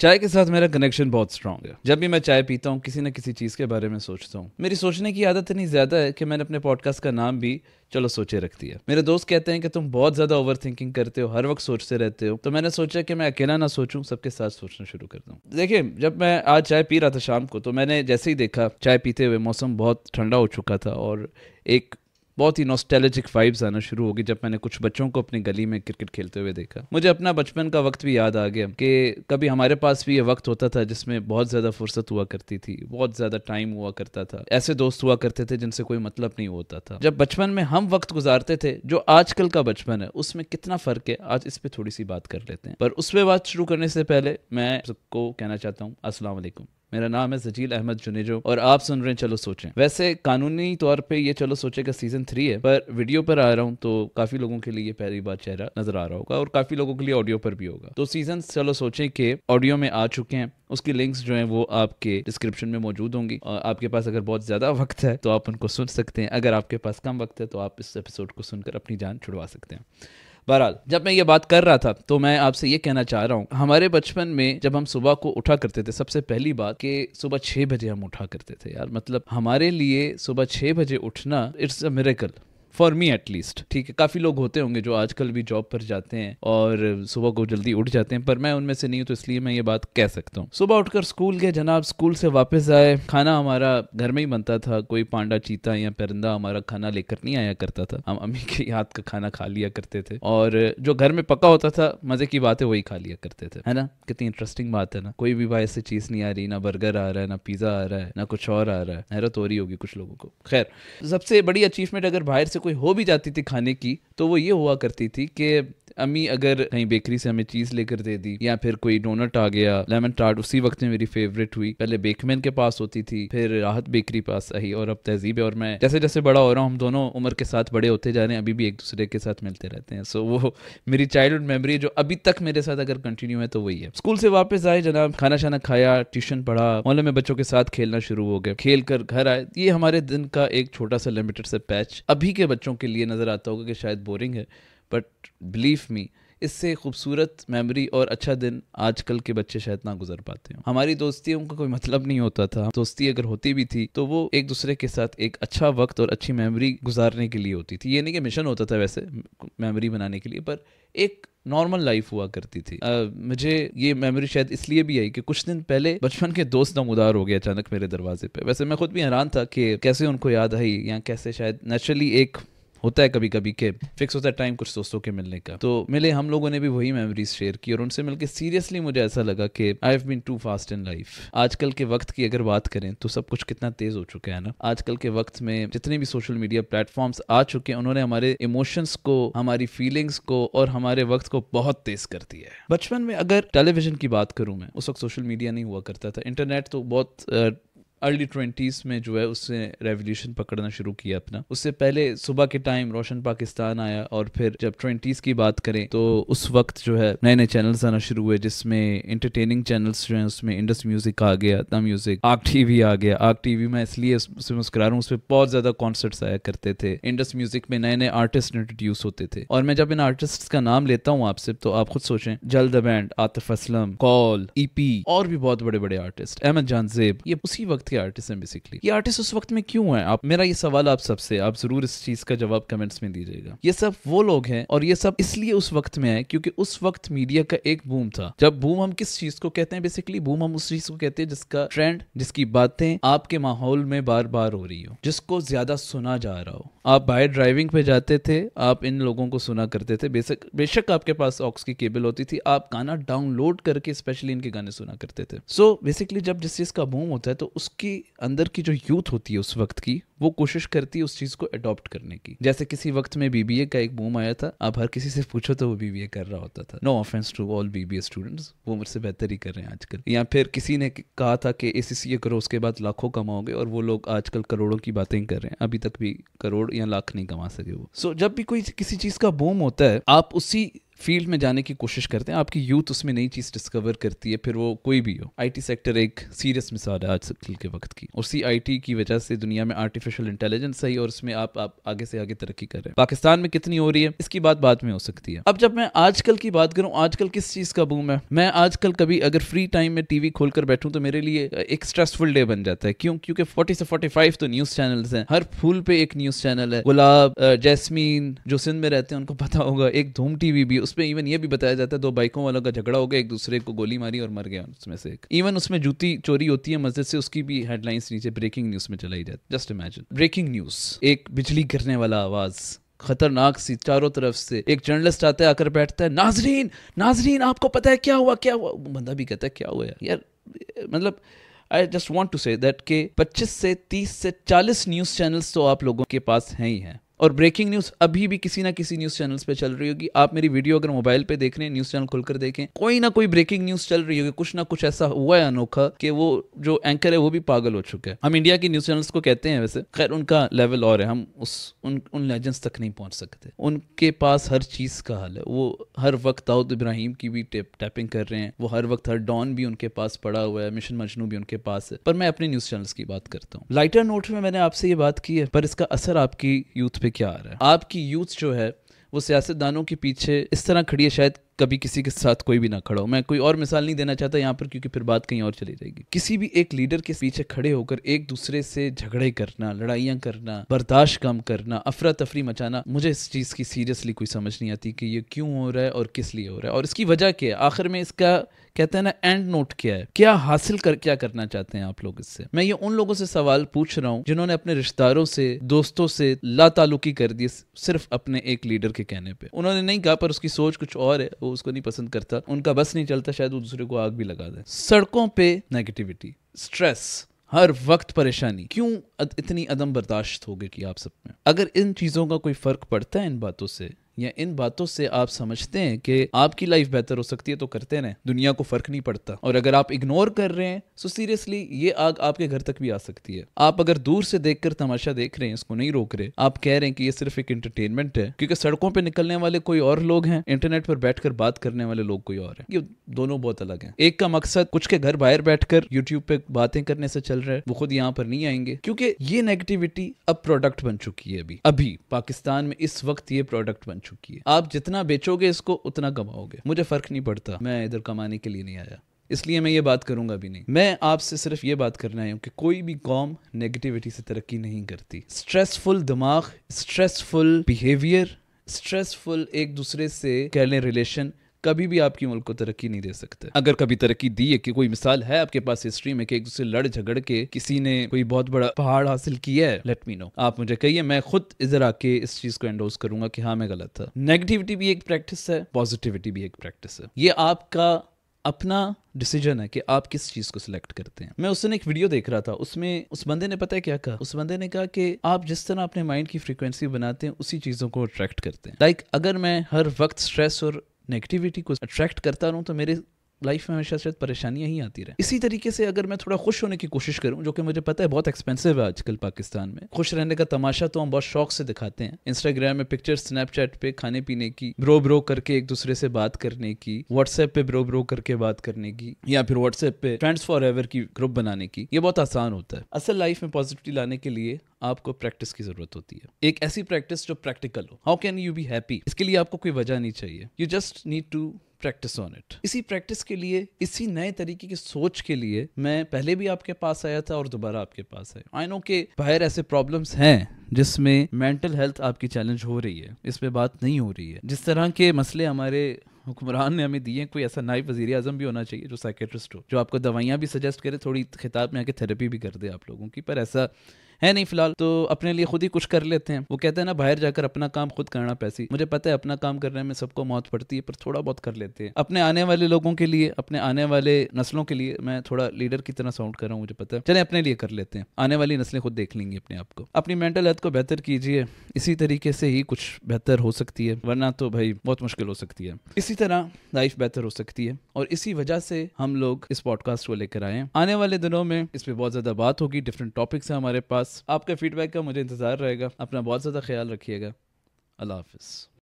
चाय के साथ मेरा कनेक्शन बहुत स्ट्रांग है। जब भी मैं चाय पीता हूँ किसी न किसी चीज़ के बारे में सोचता हूँ। मेरी सोचने की आदत इतनी ज़्यादा है कि मैंने अपने पॉडकास्ट का नाम भी चलो सोचे रख दिया। मेरे दोस्त कहते हैं कि तुम बहुत ज़्यादा ओवर थिंकिंग करते हो, हर वक्त सोचते रहते हो। तो मैंने सोचा कि मैं अकेला ना सोचूं, सबके साथ सोचना शुरू कर दूं। देखिए, जब मैं आज चाय पी रहा था शाम को, तो मैंने जैसे ही देखा चाय पीते हुए मौसम बहुत ठंडा हो चुका था और एक बहुत ही नॉस्टैल्जिक वाइब्स आना शुरू हो गई जब मैंने कुछ बच्चों को अपनी गली में क्रिकेट खेलते हुए देखा। मुझे अपना बचपन का वक्त भी याद आ गया कि कभी हमारे पास भी ये वक्त होता था जिसमें बहुत ज़्यादा फुर्सत हुआ करती थी, बहुत ज़्यादा टाइम हुआ करता था, ऐसे दोस्त हुआ करते थे जिनसे कोई मतलब नहीं होता था। जब बचपन में हम वक्त गुजारते थे, जो आजकल का बचपन है उसमें कितना फ़र्क है, आज इस पर थोड़ी सी बात कर लेते हैं। पर उस पर बात शुरू करने से पहले मैं सबको कहना चाहता हूँ अस्सलाम वालेकुम। मेरा नाम है जजील अहमद जुनेजो और आप सुन रहे हैं चलो सोचें। वैसे कानूनी तौर पे ये चलो सोचें का सीजन 3 है, पर वीडियो पर आ रहा हूँ तो काफी लोगों के लिए ये पहली बार चेहरा नजर आ रहा होगा और काफी लोगों के लिए ऑडियो पर भी होगा। तो सीजन चलो सोचें के ऑडियो में आ चुके हैं, उसकी लिंक्स जो हैं वो आपके डिस्क्रिप्शन में मौजूद होंगी। और आपके पास अगर बहुत ज़्यादा वक्त है तो आप उनको सुन सकते हैं, अगर आपके पास कम वक्त है तो आप इस एपिसोड को सुनकर अपनी जान छुड़वा सकते हैं। बहरहाल, जब मैं ये बात कर रहा था तो मैं आपसे ये कहना चाह रहा हूँ, हमारे बचपन में जब हम सुबह को उठा करते थे, सबसे पहली बात कि सुबह 6 बजे हम उठा करते थे। यार मतलब हमारे लिए सुबह 6 बजे उठना it's a miracle for me at least. ठीक है, काफ़ी लोग होते होंगे जो आजकल भी जॉब पर जाते हैं और सुबह को जल्दी उठ जाते हैं, पर मैं उनमें से नहीं हूँ, तो इसलिए मैं ये बात कह सकता हूँ। सुबह उठकर स्कूल गए जनाब, स्कूल से वापस आए, खाना हमारा घर में ही बनता था। कोई पांडा, चीता या परिंदा हमारा खाना लेकर नहीं आया करता था, हम अम्मी के हाथ का खाना खा लिया करते थे और जो घर में पका होता था मजे की बात है वही खा लिया करते थे, है ना। कितनी इंटरेस्टिंग बात है ना, कोई भी बाहर से चीज़ नहीं आ रही, ना बर्गर आ रहा है, ना पिज़्ज़ा आ रहा है, ना कुछ और आ रहा है। हैरत हो रही होगी कुछ लोगों को। खैर, सबसे बड़ी अचीवमेंट अगर बाहर से कोई हो भी जाती थी खाने की तो वो ये हुआ करती थी कि अम्मी अगर कहीं बेकरी से हमें चीज़ लेकर दे दी या फिर कोई डोनट आ गया, लेमन टार्ट उसी वक्त में मेरी फेवरेट हुई। पहले बेकमैन के पास होती थी, फिर राहत बेकरी पास आई और अब तहजीब है। और मैं जैसे जैसे बड़ा हो रहा हूँ, हम दोनों उम्र के साथ बड़े होते जा रहे हैं, अभी भी एक दूसरे के साथ मिलते रहते हैं। सो वो मेरी चाइल्डहुड मेमोरी जो अभी तक मेरे साथ अगर कंटिन्यू है तो वही है। स्कूल से वापस आए जनाब, खाना शाना खाया, ट्यूशन पढ़ा, मोहल्ले में बच्चों के साथ खेलना शुरू हो गए, खेल कर घर आए। ये हमारे दिन का एक छोटा सा लिमिटेड सा पैच अभी के बच्चों के लिए नजर आता होगा कि शायद बोरिंग है, बट बिलीव मी, इससे खूबसूरत मेमोरी और अच्छा दिन आजकल के बच्चे शायद ना गुजर पाते हो। हमारी दोस्तियों का कोई मतलब नहीं होता था, दोस्ती अगर होती भी थी तो वो एक दूसरे के साथ एक अच्छा वक्त और अच्छी मेमोरी गुजारने के लिए होती थी। ये नहीं कि मिशन होता था वैसे मेमोरी बनाने के लिए, पर एक नॉर्मल लाइफ हुआ करती थी। मुझे ये मेमोरी शायद इसलिए भी आई कि कुछ दिन पहले बचपन के दोस्त नमूदार हो गए अचानक मेरे दरवाजे पे। वैसे मैं खुद भी हैरान था कि कैसे उनको याद आई, या कैसे शायद नेचुरली एक होता है कभी कभी के फिक्स होता है टाइम कुछ दोस्तों के मिलने का। तो मिले, हम लोगों ने भी वही मेमोरीज शेयर की और उनसे मिलकर सीरियसली मुझे ऐसा लगा कि I have been too fast in life. आजकल के वक्त की अगर बात करें तो सब कुछ कितना तेज हो चुका है ना। आजकल के वक्त में जितने भी सोशल मीडिया प्लेटफॉर्म्स आ चुके हैं, उन्होंने हमारे इमोशंस को, हमारी फीलिंग्स को और हमारे वक्त को बहुत तेज कर दिया है। बचपन में अगर टेलीविजन की बात करूं मैं, उस वक्त सोशल मीडिया नहीं हुआ करता था, इंटरनेट तो बहुत अर्ली 20s में जो है उससे रेवोल्यूशन पकड़ना शुरू किया अपना। उससे पहले सुबह के टाइम रोशन पाकिस्तान आया और फिर जब 20s की बात करें तो उस वक्त जो है नए नए चैनल्स आना शुरू हुए, जिसमें इंटरटेनिंग चैनल्स जो हैं उसमें इंडस म्यूजिक आ गया, द म्यूजिक, आग टीवी आ गया। आग टीवी में इसलिए उससे मुस्कुरा रहा हूँ, उस पर बहुत ज़्यादा कॉन्सर्ट्स आया करते थे। इंडस म्यूजिक में नए नए आर्टिस्ट इंट्रोड्यूस होते थे और मैं जब इन आर्टिस्ट का नाम लेता हूँ आपसे तो आप खुद सोचें, जल the band, Atif Aslam, call, EP और भी बहुत बड़े बड़े आर्टिस्ट, अहमद जानजेब, ये उसी वक्त के आर्टिस्ट हैं बेसिकली। ये आर्टिस्ट उस वक्त में क्यों हैं? आप, मेरा ये सवाल आप सबसे, आप जरूर इस चीज का जवाब कमेंट्स में दीजिएगा। ये सब वो लोग हैं और ये सब इसलिए उस वक्त में है क्योंकि उस वक्त मीडिया का एक बूम था। जब बूम हम किस चीज को कहते हैं, बेसिकली बूम हम उस चीज को कहते हैं जिसका ट्रेंड, जिसकी बातें आपके माहौल में बार बार हो रही हो, जिसको ज्यादा सुना जा रहा हो। आप बाहर ड्राइविंग पे जाते थे, आप इन लोगों को सुना करते थे। बेशक आपके पास ऑक्स की केबल होती थी, आप गाना डाउनलोड करके स्पेशली इनके गाने सुना करते थे। सो बेसिकली जब जिस चीज का बूम होता है तो उसकी अंदर की जो यूथ होती है उस वक्त की, वो कोशिश करती है उस चीज को अडॉप्ट करने की। जैसे किसी वक्त में बीबीए का एक बूम आया था, आप हर किसी से पूछो तो वो बीबीए कर रहा होता था। No offence to all BBA students, वो मुझसे बेहतर ही कर रहे हैं आजकल। या फिर किसी ने कहा था कि एसीसीए करो उसके बाद लाखों कमाओगे, और वो लोग आजकल करोड़ों की बातें कर रहे हैं, अभी तक भी करोड़ या लाख नहीं कमा सके वो। सो जब भी कोई किसी चीज का बूम होता है, आप उसी फील्ड में जाने की कोशिश करते हैं, आपकी यूथ उसमें नई चीज़ डिस्कवर करती है, फिर वो कोई भी हो। आईटी सेक्टर एक सीरियस मिसाल है आज के वक्त की, और आईटी की वजह से दुनिया में आर्टिफिशियल इंटेलिजेंस है और उसमें आप आगे से आगे तरक्की कर रहे हैं। पाकिस्तान में कितनी हो रही है इसकी बात बाद में हो सकती है। अब जब मैं आजकल की बात करूं, आजकल किस चीज़ का बूम है, मैं आजकल कभी अगर फ्री टाइम में टीवी खोलकर बैठूं तो मेरे लिए एक स्ट्रेसफुल डे बन जाता है। क्यों? क्योंकि 40 से 45 तो न्यूज़ चैनल्स हैं, हर फूल पे एक न्यूज़ चैनल है। गुलाब, जैस्मीन जो सिंध में रहते हैं उनको पता होगा, एक धूम टीवी भी, उसमें इवन ये भी बताया जाता है 2 बाइकों वालों का झगड़ा हो गया, एक दूसरे को गोली मारी और मर गया उसमें से एक। इवन उसमें जूती चोरी होती है मस्जिद से, उसकी भी हेडलाइंस नीचे ब्रेकिंग न्यूज़ में चलाई जाती है। जस्ट इमेजिन, ब्रेकिंग न्यूज़, एक बिजली गिरने वाला आवाज़, खतरनाक सी, चारों तरफ से एक जर्नलिस्ट आता है, आकर बैठता है, नाजरीन नाजरीन आपको पता है क्या हुआ क्या हुआ। बंदा भी कहता है क्या हुआ यार, मतलब I just want to say that के 25 से 30 से 40 न्यूज़ चैनल्स तो आप लोगों के पास हैं ही हैं, और ब्रेकिंग न्यूज़ अभी भी किसी ना किसी न्यूज़ चैनल्स पे चल रही होगी। आप मेरी वीडियो अगर मोबाइल पे देख रहे हैं, न्यूज़ चैनल खोलकर देखें, कोई ना कोई ब्रेकिंग न्यूज़ चल रही होगी, कुछ ना कुछ ऐसा हुआ है अनोखा कि वो जो एंकर है वो भी पागल हो चुका है। हम इंडिया की न्यूज़ चैनल्स को कहते हैं वैसे, खैर उनका लेवल और है, हम उन लेजेंड्स तक नहीं पहुंच सकते। उनके पास हर चीज़ का हल है, वो हर वक्त दाऊद इब्राहिम की भी टैपिंग कर रहे हैं, वो हर वक्त हर डॉन भी उनके पास पड़ा हुआ है, मिशन मजनू भी उनके पास है। पर मैं अपने न्यूज़ चैनल्स की बात करता हूँ। लाइटर नोट में मैंने आपसे ये बात की है, पर इसका असर आपकी यूथ पे क्या आ रहा है? आपकी यूथ जो है वो सियासतदानों के पीछे इस तरह खड़ी है, शायद कभी किसी के साथ कोई भी ना खड़ा हो। मैं कोई और मिसाल नहीं देना चाहता यहाँ पर, क्योंकि फिर बात कहीं और चली जाएगी। किसी भी एक लीडर के पीछे खड़े होकर एक दूसरे से झगड़े करना, लड़ाइयाँ करना, बर्दाश्त कम करना, अफरा तफरी मचाना, मुझे इस चीज़ की सीरियसली कोई समझ नहीं आती कि ये क्यों हो रहा है और किस लिए हो रहा है और इसकी वजह क्या है। आखिर में इसका कहते हैं ना एंड नोट क्या है, क्या हासिल कर क्या करना चाहते हैं आप लोग इससे। मैं ये उन लोगों से सवाल पूछ रहा हूँ जिन्होंने अपने रिश्तेदारों से, दोस्तों से लाताल्लुकी कर दी सिर्फ अपने एक लीडर के कहने पे। उन्होंने नहीं कहा, पर उसकी सोच कुछ और है, वो उसको नहीं पसंद करता, उनका बस नहीं चलता, शायद वो दूसरे को आग भी लगा दे। सड़कों पे नेगेटिविटी, स्ट्रेस, हर वक्त परेशानी, क्यों इतनी अदम बर्दाश्त हो गई कि आप सब में? अगर इन चीजों का कोई फर्क पड़ता है इन बातों से, या इन बातों से आप समझते हैं कि आपकी लाइफ बेहतर हो सकती है, तो करते रहें, दुनिया को फर्क नहीं पड़ता। और अगर आप इग्नोर कर रहे हैं तो सीरियसली ये आग आपके घर तक भी आ सकती है। आप अगर दूर से देखकर तमाशा देख रहे हैं, इसको नहीं रोक रहे, आप कह रहे हैं कि ये सिर्फ एक एंटरटेनमेंट है, क्योंकि सड़कों पे निकलने वाले कोई और लोग हैं, इंटरनेट पर बैठकर बात करने वाले लोग कोई और हैं। ये दोनों बहुत अलग हैं। एक का मकसद कुछ के घर बाहर बैठकर यूट्यूब पे बातें करने से चल रहा है, वो खुद यहाँ पर नहीं आएंगे, क्योंकि ये नेगेटिविटी अब प्रोडक्ट बन चुकी है। अभी पाकिस्तान में इस वक्त ये प्रोडक्ट बन चुकी है। आप जितना बेचोगे इसको उतना कमाओगे। मुझे फर्क नहीं पड़ता, मैं इधर कमाने के लिए नहीं आया, इसलिए मैं ये बात करूंगा भी नहीं। मैं आपसे सिर्फ ये बात करना है कि कोई भी कौम नेगेटिविटी से तरक्की नहीं करती। स्ट्रेसफुल दिमाग, स्ट्रेसफुल बिहेवियर, स्ट्रेसफुल एक दूसरे से कह लें रिलेशन कभी भी आपकी मुल्क को तरक्की नहीं दे सकते। अगर कभी तरक्की दी है कि कोई मिसाल है आपके पास हिस्ट्री में कि एक दूसरे लड़ झगड़ के किसी ने कोई बहुत बड़ा पहाड़ हासिल किया है, लेट मी नो, आप मुझे कहिए, मैं खुद इधर आके इस चीज को एंडोर्स करूंगा कि हाँ मैं गलत था। नेगेटिविटी भी एक प्रैक्टिस है, पॉजिटिविटी भी एक प्रैक्टिस है। ये आपका अपना डिसीजन है कि आप किस चीज को सिलेक्ट करते हैं। मैं उस दिन एक वीडियो देख रहा था, उसमें उस बंदे ने पता है क्या कहा? उस बंदे ने कहा कि आप जिस तरह अपने माइंड की फ्रीक्वेंसी बनाते हैं उसी चीजों को अट्रैक्ट करते हैं। लाइक अगर मैं हर वक्त स्ट्रेस और नेगेटिविटी को अट्रैक्ट करता रहूं तो मेरे लाइफ में हमेशा शायद परेशानियां ही आती रहे। इसी तरीके से अगर मैं थोड़ा खुश होने की कोशिश करूं, जो कि मुझे पता है बहुत एक्सपेंसिव है आजकल पाकिस्तान में, खुश रहने का तमाशा तो हम बहुत शौक से दिखाते हैं, इंस्टाग्राम में पिक्चर्स, स्नैपचैट पे खाने पीने की, ब्रो करके एक दूसरे से बात करने की, व्हाट्सएप पे ब्रो करके बात करने की, या फिर व्हाट्सएप पे फ्रेंड्स फॉर एवर की ग्रुप बनाने की। ये बहुत आसान होता है। असल लाइफ में पॉजिटिविटी लाने के लिए आपको प्रैक्टिस की जरूरत होती है, एक ऐसी प्रैक्टिस जो प्रैक्टिकल हो। How can you be happy? इसके लिए आपको कोई वजह नहीं चाहिए, you just need to practice on it. इसी प्रैक्टिस के लिए, इसी नए तरीके की सोच के लिए मैं पहले भी आपके पास आया था और दोबारा आपके पास आया। आई नो के बाहर ऐसे प्रॉब्लम्स हैं जिसमें मेंटल हेल्थ आपकी चैलेंज हो रही है, इस पे बात नहीं हो रही है। जिस तरह के मसले हमारे हुक्मरान ने हमें दिए, कोई ऐसा नायब वज़ीर आज़म भी होना चाहिए जो साइकेट्रिस्ट हो, जो आपको दवाइयाँ भी सजेस्ट करे, थोड़ी खिताब में आके थेरेपी भी कर दे आप लोगों की, पर ऐसा है नहीं फिलहाल। तो अपने लिए खुद ही कुछ कर लेते हैं। वो कहते हैं ना, बाहर जाकर अपना काम खुद करना पैसी। मुझे पता है अपना काम करने में सबको मौत पड़ती है, पर थोड़ा बहुत कर लेते हैं अपने आने वाले लोगों के लिए, अपने आने वाले नस्लों के लिए। मैं थोड़ा लीडर की तरह साउंड कर रहा हूँ, मुझे पता है, चले अपने लिए कर लेते हैं, आने वाली नस्लें खुद देख लेंगी अपने आप को। अपनी मेंटल हेल्थ को बेहतर कीजिए, इसी तरीके से ही कुछ बेहतर हो सकती है, वरना तो भाई बहुत मुश्किल हो सकती है। इसी तरह लाइफ बेहतर हो सकती है, और इसी वजह से हम लोग इस पॉडकास्ट को लेकर आए हैं। आने वाले दिनों में इस पर बहुत ज्यादा बात होगी, डिफरेंट टॉपिक्स हैं हमारे पास। आपका फीडबैक का मुझे इंतजार रहेगा। अपना बहुत ज्यादा ख्याल रखिएगा। अल्लाह हाफिज।